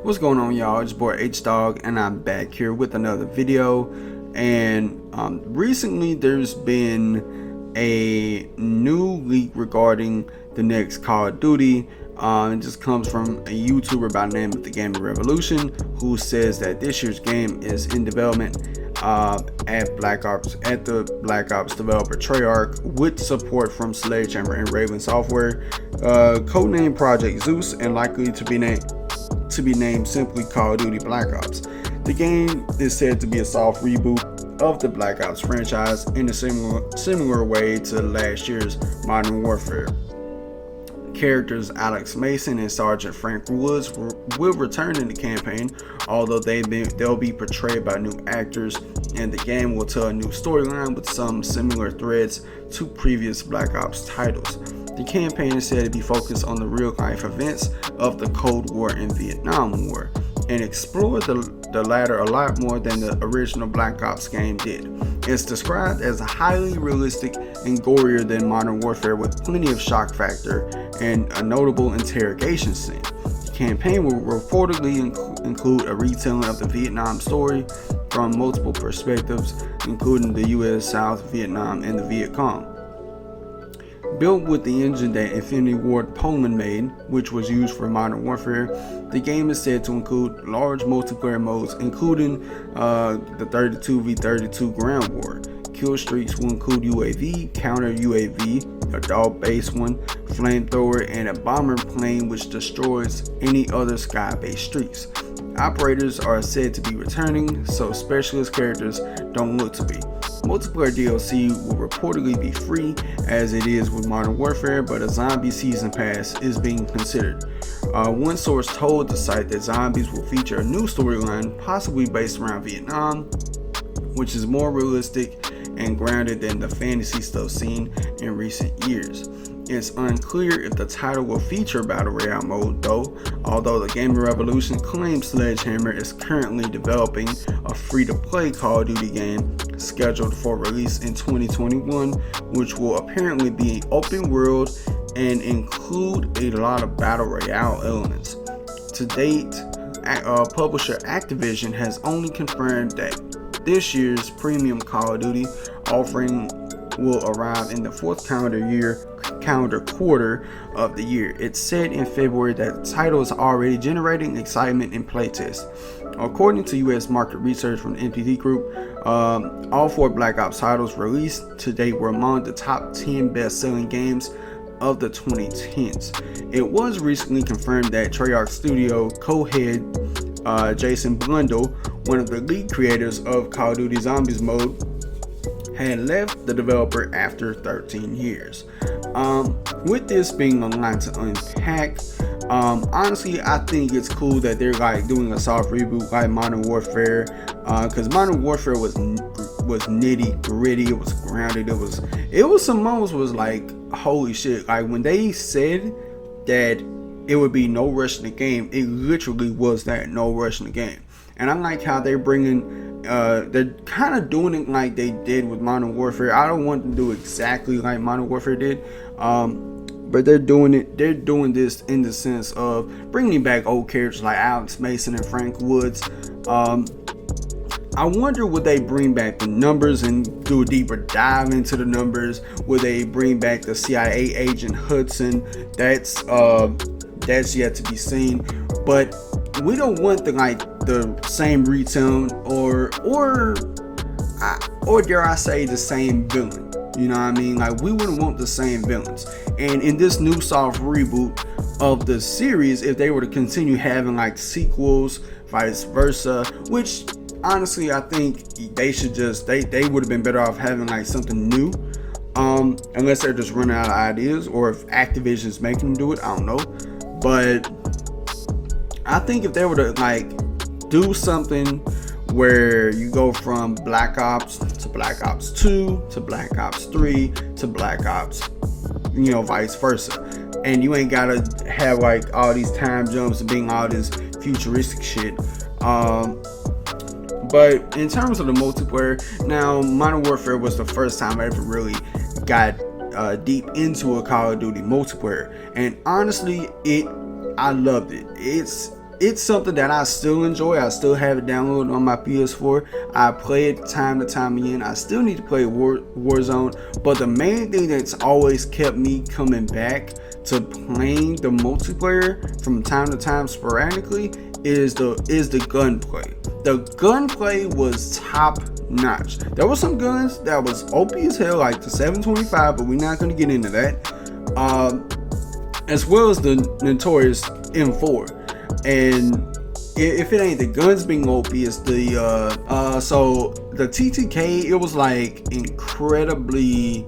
What's going on, y'all? It's your boy H-Dog, and I'm back here with another video. And recently there's been a new leak regarding the next Call of Duty. It just comes from a YouTuber by the name of the Gaming Revolution, who says that this year's game is in development at the Black Ops developer Treyarch, with support from Sledgehammer and Raven Software, codenamed Project Zeus, and likely to be named simply Call of Duty Black Ops. The game is said to be a soft reboot of the Black Ops franchise in a similar way to last year's Modern Warfare. Characters Alex Mason and Sergeant Frank Woods will return in the campaign, although they'll be portrayed by new actors, and the game will tell a new storyline with some similar threads to previous Black Ops titles. The campaign is said to be focused on the real-life events of the Cold War and Vietnam War, and explore the latter a lot more than the original Black Ops game did. It's described as highly realistic and gorier than Modern Warfare, with plenty of shock factor and a notable interrogation scene. The campaign will reportedly include a retelling of the Vietnam story from multiple perspectives, including the US, South Vietnam, and the Viet Cong. Built with the engine that Infinity Ward Poland made, which was used for Modern Warfare, the game is said to include large multiplayer modes, including the 32v32 ground war. Kill streaks will include UAV, counter UAV, a dog-based one, flamethrower, and a bomber plane which destroys any other sky-based streaks. Operators are said to be returning, so specialist characters don't look to be. Multiplayer DLC will reportedly be free, as it is with Modern Warfare, but a zombie season pass is being considered. One source told the site that zombies will feature a new storyline, possibly based around Vietnam, which is more realistic and grounded than the fantasy stuff seen in recent years. It's unclear if the title will feature Battle Royale mode though, although the Gaming Revolution claims Sledgehammer is currently developing a free-to-play Call of Duty game scheduled for release in 2021, which will apparently be open world and include a lot of Battle Royale elements. To date, publisher Activision has only confirmed that this year's premium Call of Duty offering will arrive in the fourth calendar quarter of the year. It said in February that the title is already generating excitement in playtests. According to US market research from the NPD Group, all four Black Ops titles released to date were among the top 10 best-selling games of the 2010s. It was recently confirmed that Treyarch Studio co-head Jason Blundell, one of the lead creators of Call of Duty Zombies mode, had left the developer after 13 years. With this being a lot to unpack, honestly, I think it's cool that they're like doing a soft reboot like Modern Warfare, because Modern Warfare was nitty gritty, it was grounded, it was some moments was like, holy shit, like when they said that it would be no rush in the game, it literally was that, no rush in the game. And I like how they're kind of doing it like they did with Modern Warfare. I don't want to do exactly like Modern Warfare did, but they're doing this in the sense of bringing back old characters like Alex Mason and Frank Woods. I wonder, would they bring back the numbers and do a deeper dive into the numbers? Would they bring back the CIA agent Hudson? That's yet to be seen. But we don't want the same retell or dare I say the same villain. You know what I mean? Like, we wouldn't want the same villains. And in this new soft reboot of the series, if they were to continue having like sequels, vice versa, which honestly I think they should just they would have been better off having like something new. Unless they're just running out of ideas, or if Activision's making them do it, I don't know. But I think if they were to like do something where you go from Black Ops to Black Ops 2 to Black Ops 3 to Black Ops, vice versa, and you ain't gotta have like all these time jumps and being all this futuristic shit. But in terms of the multiplayer, now Modern Warfare was the first time I ever really got deep into a Call of Duty multiplayer, and honestly, I loved it. it's something that I still enjoy. I still have it downloaded on my PS4. I play it time to time again. I still need to play Warzone, but the main thing that's always kept me coming back to playing the multiplayer from time to time sporadically is the gunplay. The gunplay was top notch. There were some guns that was OP as hell, like the 725, but we're not going to get into that. As well as the notorious M4. And if it ain't the guns being OP, it's the so the TTK, it was like incredibly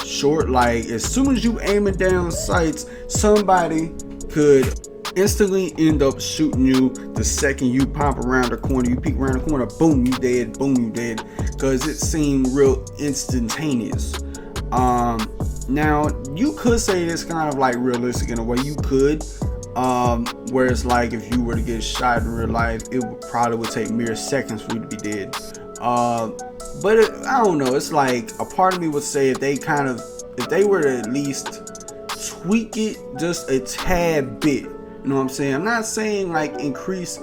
short. Like as soon as you aiming down sights, somebody could instantly end up shooting you the second you pop around the corner. You peek around the corner, boom, you dead, boom, you dead, because it seemed real instantaneous. Now you could say it's kind of like realistic in a way. You could, where it's like if you were to get shot in real life, it probably would take mere seconds for you to be dead. But I don't know. It's like a part of me would say if they were to at least tweak it just a tad bit. You know what I'm saying? I'm not saying like increase.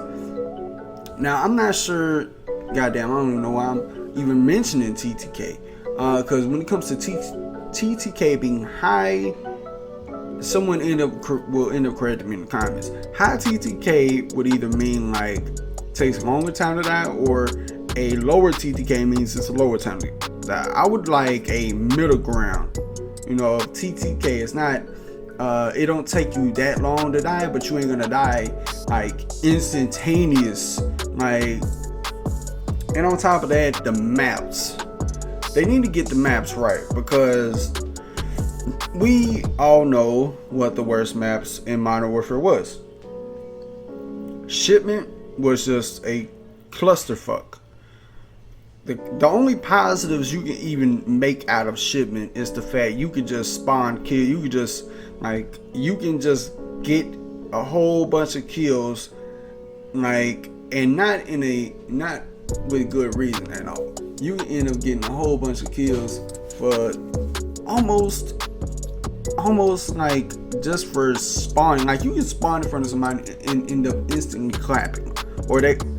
Now I'm not sure. Goddamn, I don't even know why I'm even mentioning TTK. Because when it comes to TTK being high, someone will end up correcting me in the comments. High TTK would either mean like takes a longer time to die, or a lower TTK means it's a lower time to die. I would like a middle ground. You know, TTK is not. It don't take you that long to die, but you ain't gonna die like instantaneous. Like, and on top of that, the maps. They need to get the maps right, because we all know what the worst maps in Modern Warfare was. Shipment was just a clusterfuck. The only positives you can even make out of Shipment is the fact you could just spawn kill. You could just you can just get a whole bunch of kills, and not with good reason at all. You can end up getting a whole bunch of kills for almost like just for spawning. Like you can spawn in front of somebody and end up instantly clapping, or they could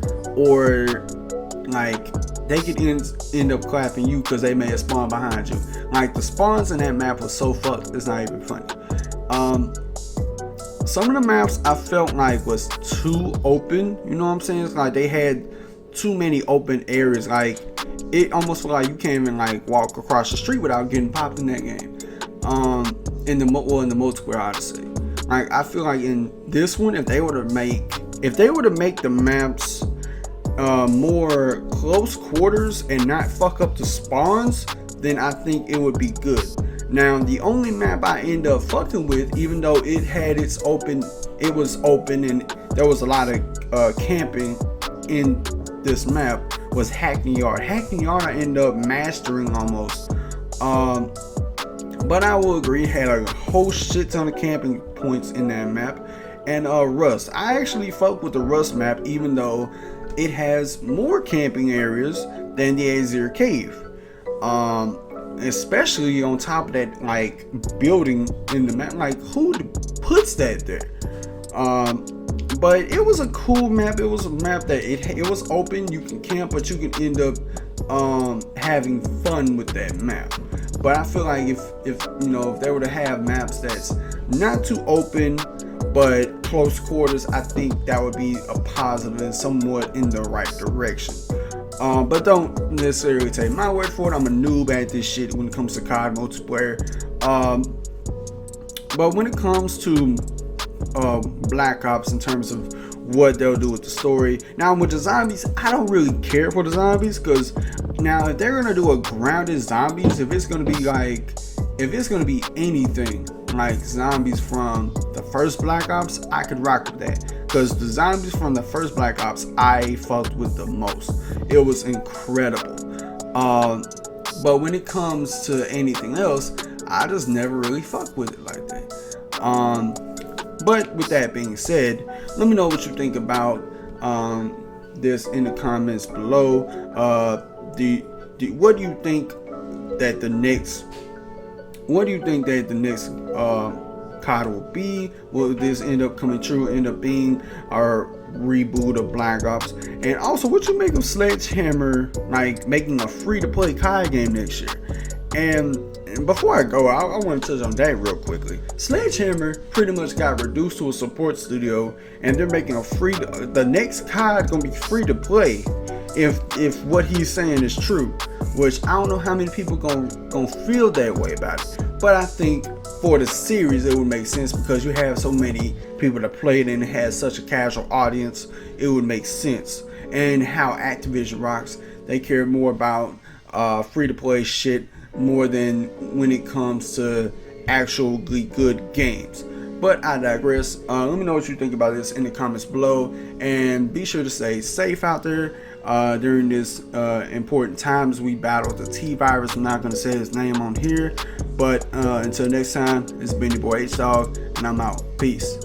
end up clapping you because they may have spawned behind you. Like the spawns in that map was so fucked, it's not even funny. Some of the maps I felt like was too open. You know what I'm saying? It's like they had too many open areas. Like it almost felt like you can't even like walk across the street without getting popped in that game. In the multiplayer Odyssey, like I feel like in this one, if they were to make the maps more close quarters and not fuck up the spawns, then I think it would be good. Now the only map I end up fucking with, even though it was open and there was a lot of camping in this map, was Hackney Yard. Hackney Yard I end up mastering almost. But I will agree, had a whole shit ton of camping points in that map. And Rust, I actually fuck with the Rust map, even though it has more camping areas than the Azure Cave. Especially on top of that, like building in the map. Like who puts that there? But it was a cool map. It was a map that it was open. You can camp, but you can end up having fun with that map. But I feel like if they were to have maps that's not too open but close quarters, I think that would be a positive and somewhat in the right direction. But don't necessarily take my word for it. I'm a noob at this shit when it comes to COD multiplayer. But when it comes to Black Ops, in terms of what they'll do with the story, now with the zombies, I don't really care for the zombies, because now if they're gonna do a grounded zombies, if it's gonna be anything like zombies from the first Black Ops, I could rock with that, because the zombies from the first Black Ops I fucked with the most. It was incredible. But when it comes to anything else, I just never really fuck with it like that. But with that being said, let me know what you think about this in the comments below. What do you think that the next COD will be? Will this end up coming true, end up being, or Reboot of Black Ops? And also, what you make of Sledgehammer like making a free-to-play COD game next year? And before I go, I want to touch on that real quickly. Sledgehammer pretty much got reduced to a support studio, and they're making the next COD gonna be free to play if what he's saying is true. Which I don't know how many people gonna feel that way about it, but I think for the series it would make sense because you have so many people that play it and it has such a casual audience. It would make sense. And how Activision rocks, they care more about free to play shit more than when it comes to actually good games. But I digress. Let me know what you think about this in the comments below, and be sure to stay safe out there during this important time as we battle the T virus. I'm not going to say his name on here, but until next time, it's been your boy H Dog, and I'm out. Peace.